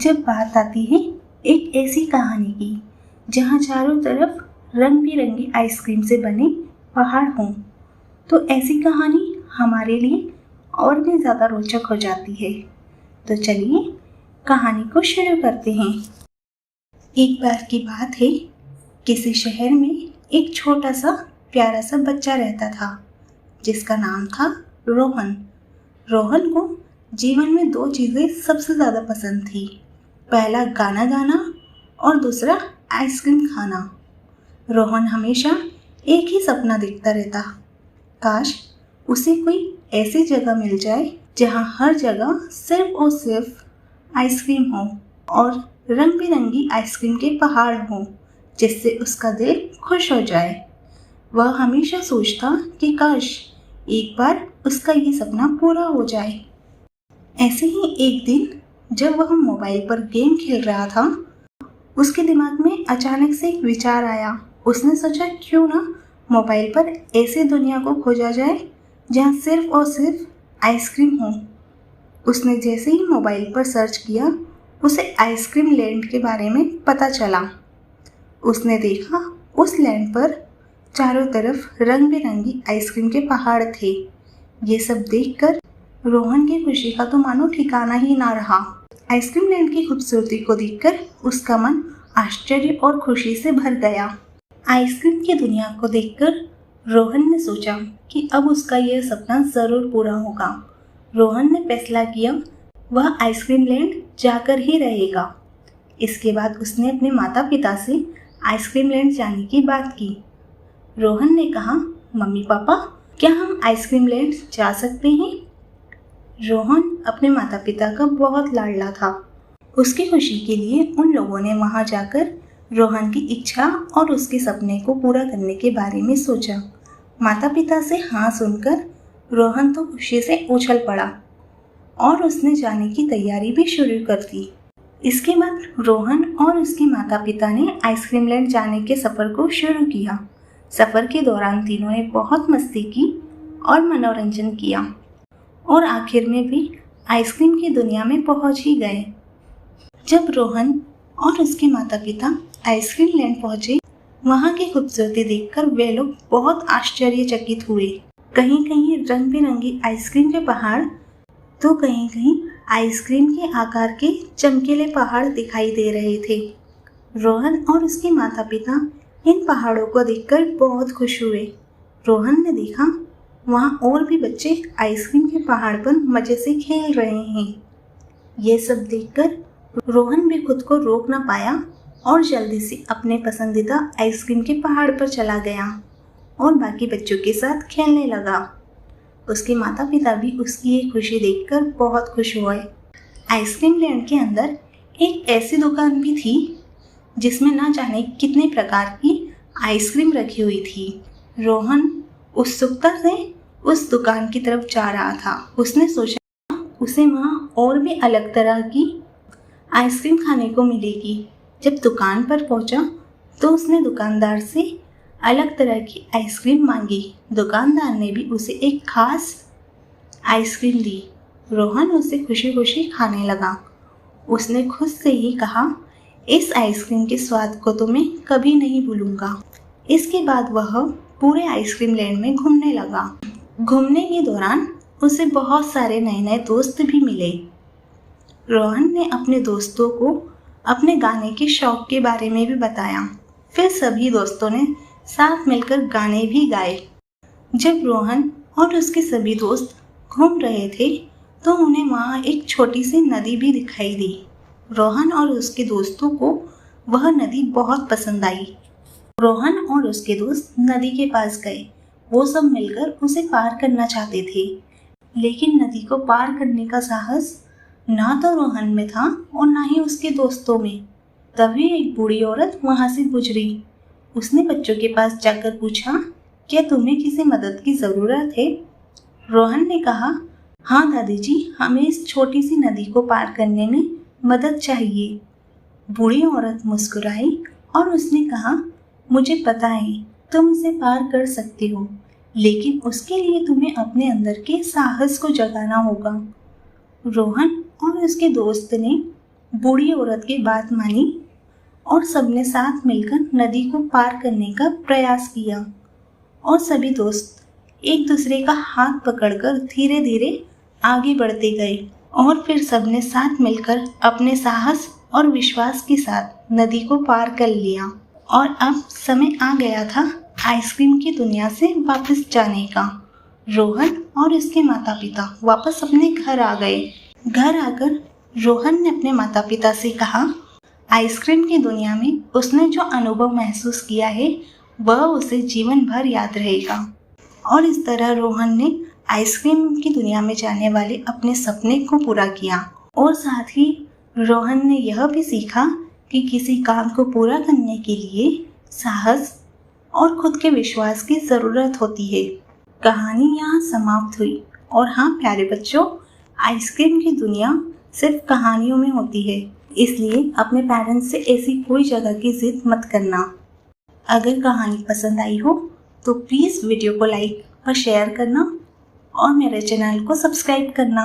जब बात आती है एक ऐसी कहानी की जहाँ चारों तरफ रंग बिरंगी आइसक्रीम से बने पहाड़ हों, तो ऐसी कहानी हमारे लिए और भी ज़्यादा रोचक हो जाती है। तो चलिए कहानी को शुरू करते हैं। एक बार की बात है, किसी शहर में एक छोटा सा प्यारा सा बच्चा रहता था जिसका नाम था रोहन। रोहन को जीवन में दो चीज़ें सबसे ज़्यादा पसंद थी, पहला गाना गाना और दूसरा आइसक्रीम खाना। रोहन हमेशा एक ही सपना देखता रहता, काश उसे कोई ऐसी जगह मिल जाए जहाँ हर जगह सिर्फ और सिर्फ आइसक्रीम हो और रंग बिरंगी आइसक्रीम के पहाड़ हों, जिससे उसका दिल खुश हो जाए। वह हमेशा सोचता कि काश एक बार उसका ये सपना पूरा हो जाए। ऐसे ही एक दिन जब वह मोबाइल पर गेम खेल रहा था, उसके दिमाग में अचानक से एक विचार आया। उसने सोचा क्यों ना मोबाइल पर ऐसी दुनिया को खोजा जाए जहाँ सिर्फ और सिर्फ आइसक्रीम हो। उसने जैसे ही मोबाइल पर सर्च किया, उसे आइसक्रीम लैंड के बारे में पता चला। उसने देखा उस लैंड पर चारों तरफ रंग बिरंगी आइसक्रीम के पहाड़ थे। ये सब देखकर रोहन की खुशी का तो मानो ठिकाना ही ना रहा। आइसक्रीम लैंड की खूबसूरती को देखकर उसका मन आश्चर्य और खुशी से भर गया। आइसक्रीम की दुनिया को देखकर रोहन ने सोचा कि अब उसका यह सपना ज़रूर पूरा होगा। रोहन ने फैसला किया वह आइसक्रीम लैंड जाकर ही रहेगा। इसके बाद उसने अपने माता पिता से आइसक्रीम लैंड जाने की बात की। रोहन ने कहा, मम्मी पापा, क्या हम आइसक्रीम लैंड जा सकते हैं? रोहन अपने माता पिता का बहुत लाडला था। उसकी खुशी के लिए उन लोगों ने वहां जाकर रोहन की इच्छा और उसके सपने को पूरा करने के बारे में सोचा। माता पिता से हाँ सुनकर रोहन तो खुशी से उछल पड़ा और उसने जाने की तैयारी भी शुरू कर दी। इसके बाद रोहन और उसके माता पिता ने आइसक्रीम लैंड जाने के सफ़र को शुरू किया। सफ़र के दौरान तीनों ने बहुत मस्ती की और मनोरंजन किया और आखिर में भी आइसक्रीम की दुनिया में पहुंच ही गए। जब रोहन और उसके माता पिता आइसक्रीम लैंड पहुंचे, वहां की खूबसूरती देखकर वे लोग बहुत आश्चर्यचकित हुए। कहीं कहीं रंग बिरंगी आइसक्रीम के पहाड़ तो कहीं कहीं आइसक्रीम के आकार के चमकीले पहाड़ दिखाई दे रहे थे। रोहन और उसके माता पिता इन पहाड़ों को देखकर बहुत खुश हुए। रोहन ने देखा वहाँ और भी बच्चे आइसक्रीम के पहाड़ पर मज़े से खेल रहे हैं। ये सब देखकर रोहन भी खुद को रोक ना पाया और जल्दी से अपने पसंदीदा आइसक्रीम के पहाड़ पर चला गया और बाकी बच्चों के साथ खेलने लगा। उसके माता पिता भी उसकी ये खुशी देखकर बहुत खुश हुए। आइसक्रीम लैंड के अंदर एक ऐसी दुकान भी थी जिसमें ना जाने कितने प्रकार की आइसक्रीम रखी हुई थी। रोहन उत्सुकता से उस दुकान की तरफ जा रहा था। उसने सोचा उसे वहाँ और भी अलग तरह की आइसक्रीम खाने को मिलेगी। जब दुकान पर पहुँचा तो उसने दुकानदार से अलग तरह की आइसक्रीम मांगी। दुकानदार ने भी उसे एक खास आइसक्रीम दी। रोहन उसे खुशी खुशी खाने लगा। उसने खुद से ही कहा, इस आइसक्रीम के स्वाद को तो मैं कभी नहीं भूलूंगा। इसके बाद वह पूरे आइसक्रीम लैंड में घूमने लगा। घूमने के दौरान उसे बहुत सारे नए नए दोस्त भी मिले। रोहन ने अपने दोस्तों को अपने गाने के शौक के बारे में भी बताया। फिर सभी दोस्तों ने साथ मिलकर गाने भी गाए। जब रोहन और उसके सभी दोस्त घूम रहे थे तो उन्हें वहाँ एक छोटी सी नदी भी दिखाई दी। रोहन और उसके दोस्तों को वह नदी बहुत पसंद आई। रोहन और उसके दोस्त नदी के पास गए। वो सब मिलकर उसे पार करना चाहते थे, लेकिन नदी को पार करने का साहस ना तो रोहन में था और ना ही उसके दोस्तों में। तभी एक बूढ़ी औरत वहाँ से गुजरी। उसने बच्चों के पास जाकर पूछा, क्या तुम्हें किसी मदद की ज़रूरत है? रोहन ने कहा, हाँ दादी जी, हमें इस छोटी सी नदी को पार करने में मदद चाहिए। बूढ़ी औरत मुस्कुराई और उसने कहा, मुझे पता है तुम इसे पार कर सकते हो, लेकिन उसके लिए तुम्हें अपने अंदर के साहस को जगाना होगा। रोहन और उसके दोस्त ने बूढ़ी औरत की बात मानी और सबने साथ मिलकर नदी को पार करने का प्रयास किया और सभी दोस्त एक दूसरे का हाथ पकड़कर धीरे धीरे आगे बढ़ते गए और फिर सबने साथ मिलकर अपने साहस और विश्वास के साथ नदी को पार कर लिया। और अब समय आ गया था आइसक्रीम की दुनिया से वापस जाने का। रोहन और उसके माता पिता वापस अपने घर आ गए। घर आकर रोहन ने अपने माता पिता से कहा, आइसक्रीम की दुनिया में उसने जो अनुभव महसूस किया है वह उसे जीवन भर याद रहेगा। और इस तरह रोहन ने आइसक्रीम की दुनिया में जाने वाले अपने सपने को पूरा किया। और साथ ही रोहन ने यह भी सीखा कि किसी काम को पूरा करने के लिए साहस और खुद के विश्वास की ज़रूरत होती है। कहानी यहाँ समाप्त हुई। और हाँ प्यारे बच्चों, आइसक्रीम की दुनिया सिर्फ कहानियों में होती है, इसलिए अपने पेरेंट्स से ऐसी कोई जगह की जिद मत करना। अगर कहानी पसंद आई हो तो प्लीज़ वीडियो को लाइक और शेयर करना और मेरे चैनल को सब्सक्राइब करना।